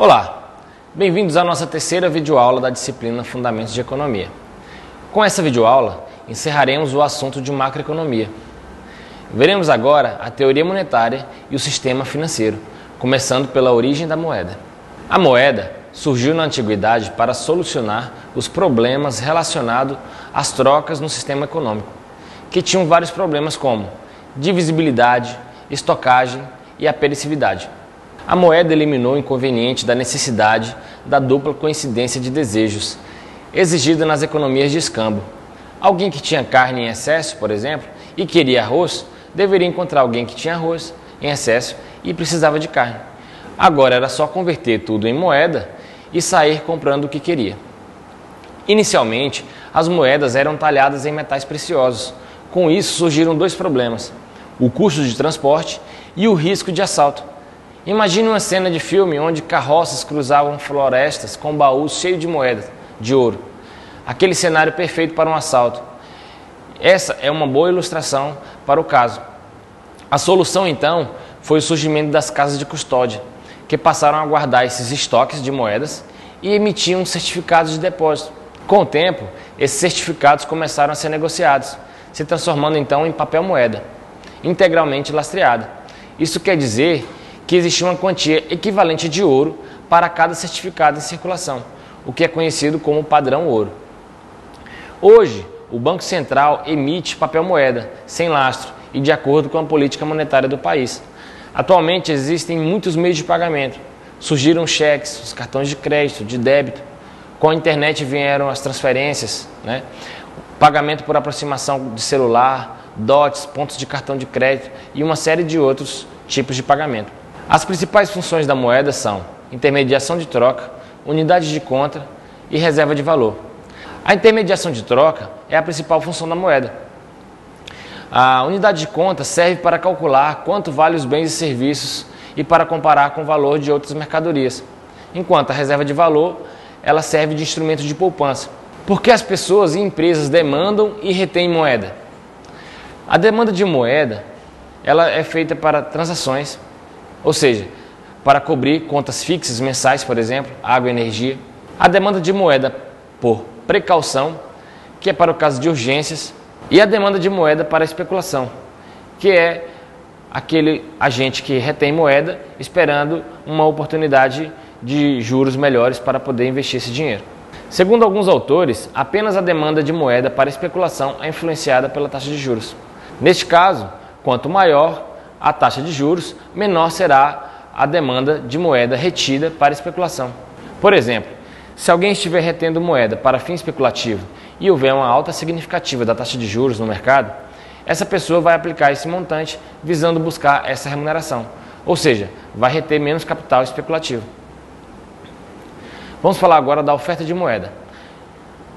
Olá, bem-vindos à nossa terceira videoaula da disciplina Fundamentos de Economia. Com essa videoaula, encerraremos o assunto de macroeconomia. Veremos agora a teoria monetária e o sistema financeiro, começando pela origem da moeda. A moeda surgiu na antiguidade para solucionar os problemas relacionados às trocas no sistema econômico, que tinham vários problemas como divisibilidade, estocagem e a perecividade. A moeda eliminou o inconveniente da necessidade da dupla coincidência de desejos, exigida nas economias de escambo. Alguém que tinha carne em excesso, por exemplo, e queria arroz, deveria encontrar alguém que tinha arroz em excesso e precisava de carne. Agora era só converter tudo em moeda e sair comprando o que queria. Inicialmente, as moedas eram talhadas em metais preciosos. Com isso surgiram dois problemas: o custo de transporte e o risco de assalto. Imagine uma cena de filme onde carroças cruzavam florestas com baús cheios de moedas de ouro. Aquele cenário perfeito para um assalto. Essa é uma boa ilustração para o caso. A solução, então, foi o surgimento das casas de custódia, que passaram a guardar esses estoques de moedas e emitiam certificados de depósito. Com o tempo, esses certificados começaram a ser negociados, se transformando então em papel moeda, integralmente lastreada. Isso quer dizer que existia uma quantia equivalente de ouro para cada certificado em circulação, o que é conhecido como padrão ouro. Hoje, o Banco Central emite papel moeda, sem lastro e de acordo com a política monetária do país. Atualmente existem muitos meios de pagamento. Surgiram cheques, os cartões de crédito, de débito. Com a internet vieram as transferências, pagamento por aproximação de celular, DOTs, pontos de cartão de crédito e uma série de outros tipos de pagamento. As principais funções da moeda são intermediação de troca, unidade de conta e reserva de valor. A intermediação de troca é a principal função da moeda. A unidade de conta serve para calcular quanto vale os bens e serviços e para comparar com o valor de outras mercadorias, enquanto a reserva de valor ela serve de instrumento de poupança. Porque as pessoas e empresas demandam e retêm moeda. A demanda de moeda ela é feita para transações, ou seja, para cobrir contas fixas mensais, por exemplo, água e energia. A demanda de moeda por precaução, que é para o caso de urgências, e a demanda de moeda para especulação, que é aquele agente que retém moeda esperando uma oportunidade de juros melhores para poder investir esse dinheiro. Segundo alguns autores, apenas a demanda de moeda para especulação é influenciada pela taxa de juros. Neste caso, quanto maior a taxa de juros, menor será a demanda de moeda retida para especulação. Por exemplo, se alguém estiver retendo moeda para fim especulativo e houver uma alta significativa da taxa de juros no mercado, essa pessoa vai aplicar esse montante visando buscar essa remuneração, ou seja, vai reter menos capital especulativo. Vamos falar agora da oferta de moeda.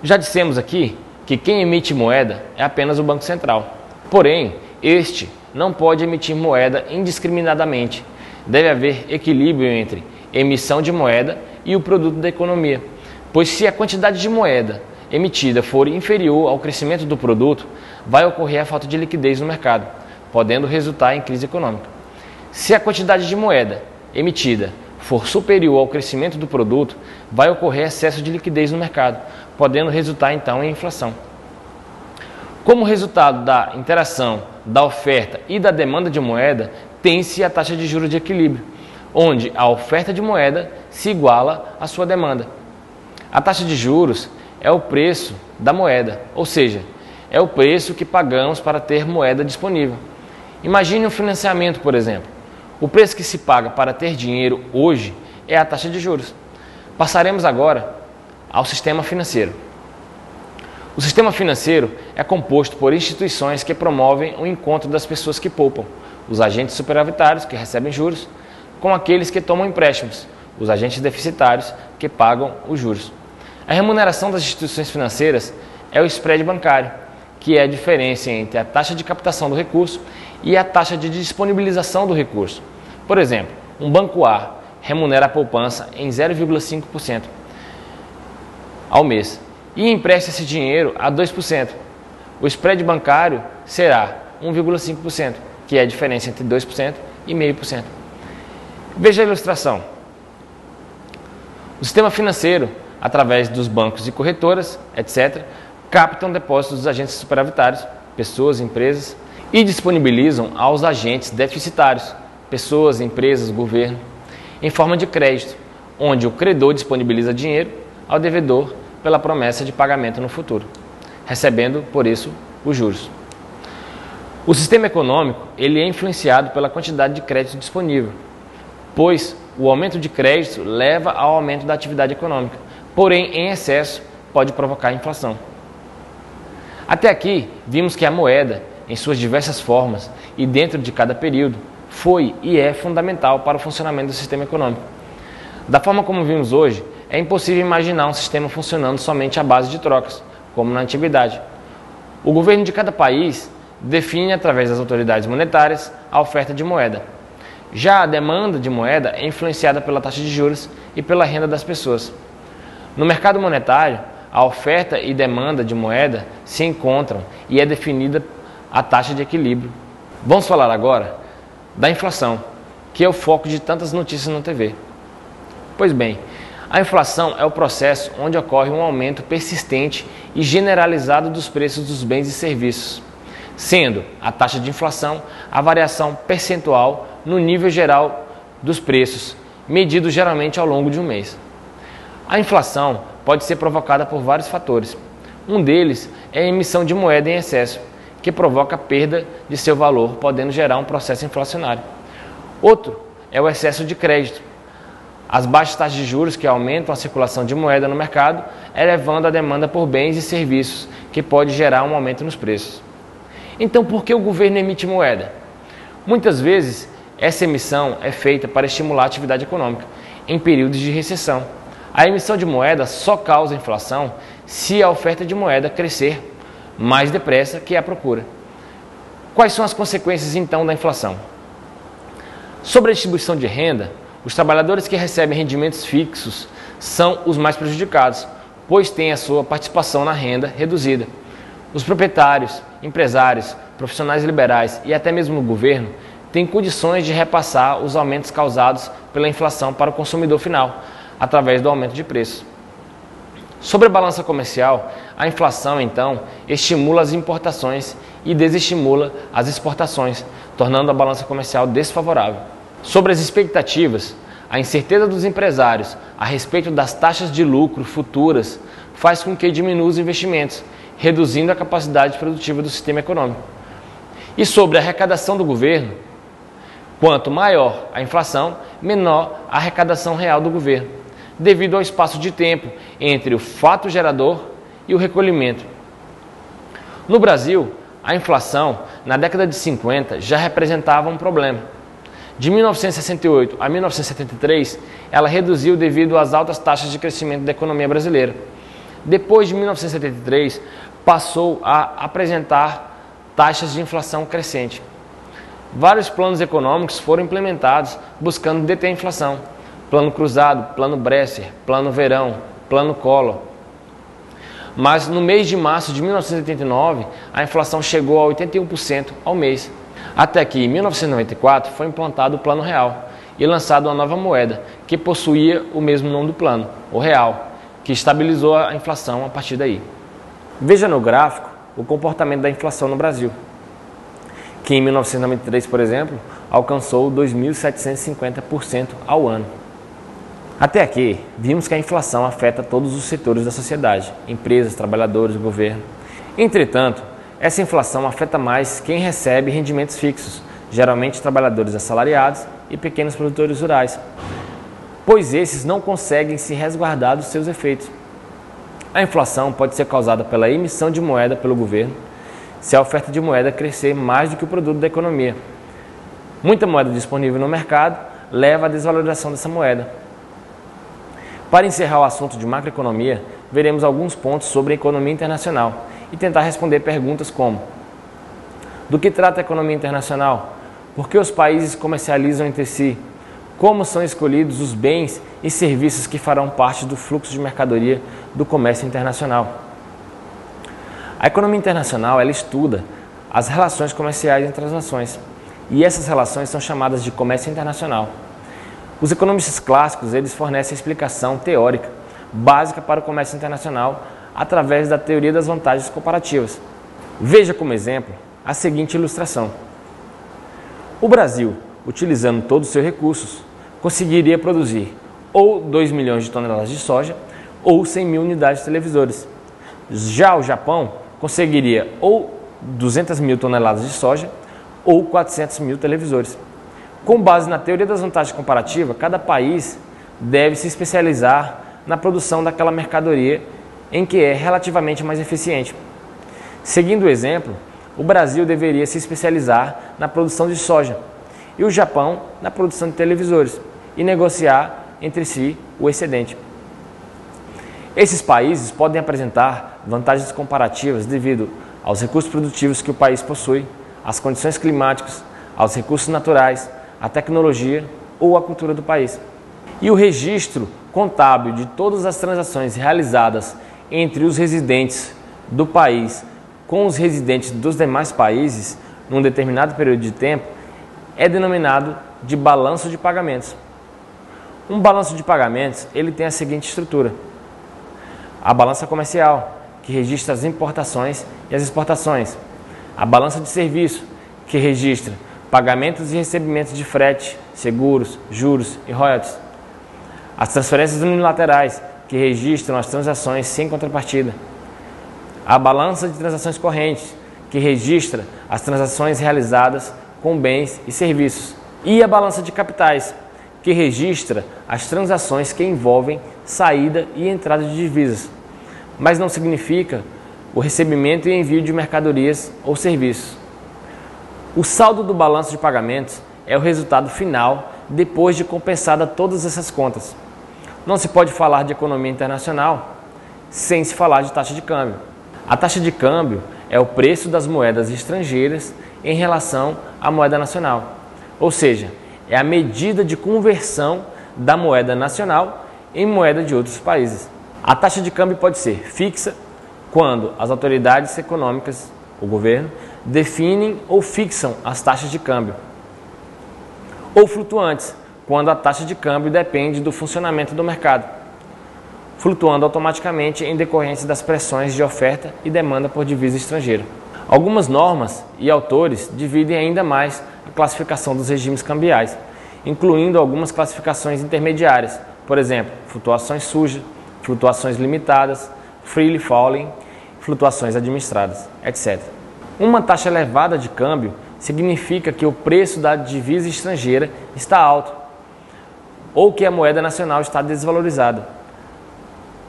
Já dissemos aqui que quem emite moeda é apenas o Banco Central. Porém, este não pode emitir moeda indiscriminadamente. Deve haver equilíbrio entre emissão de moeda e o produto da economia, pois se a quantidade de moeda emitida for inferior ao crescimento do produto, vai ocorrer a falta de liquidez no mercado, podendo resultar em crise econômica. Se a quantidade de moeda emitida for superior ao crescimento do produto, vai ocorrer excesso de liquidez no mercado, podendo resultar então em inflação. Como resultado da interação da oferta e da demanda de moeda, tem-se a taxa de juros de equilíbrio, onde a oferta de moeda se iguala à sua demanda. A taxa de juros é o preço da moeda, ou seja, é o preço que pagamos para ter moeda disponível. Imagine um financiamento, por exemplo. O preço que se paga para ter dinheiro hoje é a taxa de juros. Passaremos agora ao sistema financeiro. O sistema financeiro é composto por instituições que promovem o encontro das pessoas que poupam, os agentes superavitários, que recebem juros, com aqueles que tomam empréstimos, os agentes deficitários, que pagam os juros. A remuneração das instituições financeiras é o spread bancário, que é a diferença entre a taxa de captação do recurso e a taxa de disponibilização do recurso. Por exemplo, um banco A remunera a poupança em 0,5% ao mês e empresta esse dinheiro a 2%. O spread bancário será 1,5%, que é a diferença entre 2% e 0,5%. Veja a ilustração. O sistema financeiro, através dos bancos e corretoras, etc., captam depósitos dos agentes superavitários, pessoas, empresas, e disponibilizam aos agentes deficitários, pessoas, empresas, governo, em forma de crédito, onde o credor disponibiliza dinheiro ao devedor pela promessa de pagamento no futuro, recebendo, por isso, os juros. O sistema econômico ele é influenciado pela quantidade de crédito disponível, pois o aumento de crédito leva ao aumento da atividade econômica, porém, em excesso, pode provocar inflação. Até aqui, vimos que a moeda, em suas diversas formas e dentro de cada período, foi e é fundamental para o funcionamento do sistema econômico. Da forma como vimos hoje, é impossível imaginar um sistema funcionando somente à base de trocas, como na antiguidade. O governo de cada país define, através das autoridades monetárias, a oferta de moeda. Já a demanda de moeda é influenciada pela taxa de juros e pela renda das pessoas. No mercado monetário, a oferta e demanda de moeda se encontram e é definida a taxa de equilíbrio. Vamos falar agora da inflação, que é o foco de tantas notícias na TV. Pois bem, a inflação é o processo onde ocorre um aumento persistente e generalizado dos preços dos bens e serviços, sendo a taxa de inflação a variação percentual no nível geral dos preços, medido geralmente ao longo de um mês. A inflação pode ser provocada por vários fatores. Um deles é a emissão de moeda em excesso, que provoca perda de seu valor, podendo gerar um processo inflacionário. Outro é o excesso de crédito. As baixas taxas de juros que aumentam a circulação de moeda no mercado, elevando a demanda por bens e serviços, que pode gerar um aumento nos preços. Então, por que o governo emite moeda? Muitas vezes, essa emissão é feita para estimular a atividade econômica em períodos de recessão. A emissão de moeda só causa inflação se a oferta de moeda crescer mais depressa que a procura. Quais são as consequências, então, da inflação? Sobre a distribuição de renda, os trabalhadores que recebem rendimentos fixos são os mais prejudicados, pois têm a sua participação na renda reduzida. Os proprietários, empresários, profissionais liberais e até mesmo o governo têm condições de repassar os aumentos causados pela inflação para o consumidor final, através do aumento de preço. Sobre a balança comercial, a inflação, então, estimula as importações e desestimula as exportações, tornando a balança comercial desfavorável. Sobre as expectativas, a incerteza dos empresários a respeito das taxas de lucro futuras faz com que diminua os investimentos, reduzindo a capacidade produtiva do sistema econômico. E sobre a arrecadação do governo, quanto maior a inflação, menor a arrecadação real do governo, devido ao espaço de tempo entre o fato gerador e o recolhimento. No Brasil, a inflação, na década de 50, já representava um problema. De 1968 a 1973, ela reduziu devido às altas taxas de crescimento da economia brasileira. Depois de 1973, passou a apresentar taxas de inflação crescente. Vários planos econômicos foram implementados buscando deter a inflação. Plano Cruzado, Plano Bresser, Plano Verão, Plano Collor. Mas no mês de março de 1989, a inflação chegou a 81% ao mês. Até que em 1994 foi implantado o Plano Real e lançado uma nova moeda que possuía o mesmo nome do plano, o Real, que estabilizou a inflação a partir daí. Veja no gráfico o comportamento da inflação no Brasil, que em 1993, por exemplo, alcançou 2.750% ao ano. Até aqui, vimos que a inflação afeta todos os setores da sociedade, empresas, trabalhadores, governo. Entretanto, essa inflação afeta mais quem recebe rendimentos fixos, geralmente trabalhadores assalariados e pequenos produtores rurais, pois esses não conseguem se resguardar dos seus efeitos. A inflação pode ser causada pela emissão de moeda pelo governo, se a oferta de moeda crescer mais do que o produto da economia. Muita moeda disponível no mercado leva à desvalorização dessa moeda. Para encerrar o assunto de macroeconomia, veremos alguns pontos sobre a economia internacional e tentar responder perguntas como: do que trata a economia internacional? Por que os países comercializam entre si? Como são escolhidos os bens e serviços que farão parte do fluxo de mercadoria do comércio internacional? A economia internacional ela estuda as relações comerciais entre as nações, e essas relações são chamadas de comércio internacional. Os economistas clássicos, eles fornecem a explicação teórica básica para o comércio internacional através da teoria das vantagens comparativas. Veja como exemplo a seguinte ilustração. O Brasil, utilizando todos os seus recursos, conseguiria produzir ou 2 milhões de toneladas de soja ou 100 mil unidades de televisores. Já o Japão conseguiria ou 200 mil toneladas de soja ou 400 mil televisores. Com base na teoria das vantagens comparativas, cada país deve se especializar na produção daquela mercadoria em que é relativamente mais eficiente. Seguindo o exemplo, o Brasil deveria se especializar na produção de soja e o Japão na produção de televisores e negociar entre si o excedente. Esses países podem apresentar vantagens comparativas devido aos recursos produtivos que o país possui, às condições climáticas, aos recursos naturais, à tecnologia ou à cultura do país. E o registro contábil de todas as transações realizadas entre os residentes do país com os residentes dos demais países num determinado período de tempo é denominado de balanço de pagamentos. Um balanço de pagamentos ele tem a seguinte estrutura: a balança comercial, que registra as importações e as exportações; a balança de serviço, que registra pagamentos e recebimentos de frete, seguros, juros e royalties; as transferências unilaterais, que registram as transações sem contrapartida; a balança de transações correntes, que registra as transações realizadas com bens e serviços; e a balança de capitais, que registra as transações que envolvem saída e entrada de divisas, mas não significa o recebimento e envio de mercadorias ou serviços. O saldo do balanço de pagamentos é o resultado final depois de compensada todas essas contas. Não se pode falar de economia internacional sem se falar de taxa de câmbio. A taxa de câmbio é o preço das moedas estrangeiras em relação à moeda nacional, ou seja, é a medida de conversão da moeda nacional em moeda de outros países. A taxa de câmbio pode ser fixa, quando as autoridades econômicas, o governo, definem ou fixam as taxas de câmbio, ou flutuantes, quando a taxa de câmbio depende do funcionamento do mercado, flutuando automaticamente em decorrência das pressões de oferta e demanda por divisa estrangeira. Algumas normas e autores dividem ainda mais a classificação dos regimes cambiais, incluindo algumas classificações intermediárias, por exemplo, flutuações sujas, flutuações limitadas, freely falling, flutuações administradas, etc. Uma taxa elevada de câmbio significa que o preço da divisa estrangeira está alto ou que a moeda nacional está desvalorizada.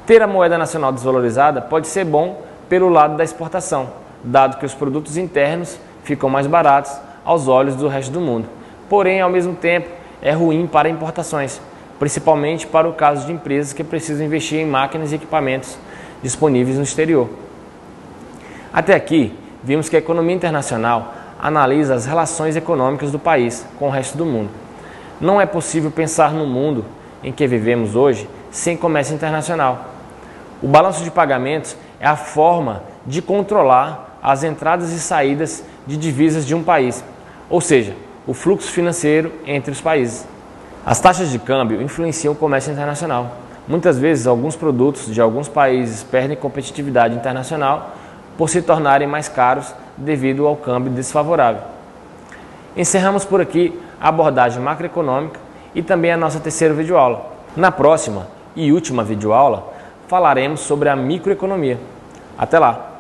Ter a moeda nacional desvalorizada pode ser bom pelo lado da exportação, dado que os produtos internos ficam mais baratos aos olhos do resto do mundo. Porém, ao mesmo tempo, é ruim para importações, principalmente para o caso de empresas que precisam investir em máquinas e equipamentos disponíveis no exterior. Até aqui, vimos que a economia internacional analisa as relações econômicas do país com o resto do mundo. Não é possível pensar no mundo em que vivemos hoje sem comércio internacional. O balanço de pagamentos é a forma de controlar as entradas e saídas de divisas de um país, ou seja, o fluxo financeiro entre os países. As taxas de câmbio influenciam o comércio internacional. Muitas vezes, alguns produtos de alguns países perdem competitividade internacional por se tornarem mais caros devido ao câmbio desfavorável. Encerramos por aqui a abordagem macroeconômica e também a nossa terceira videoaula. Na próxima e última videoaula, falaremos sobre a microeconomia. Até lá!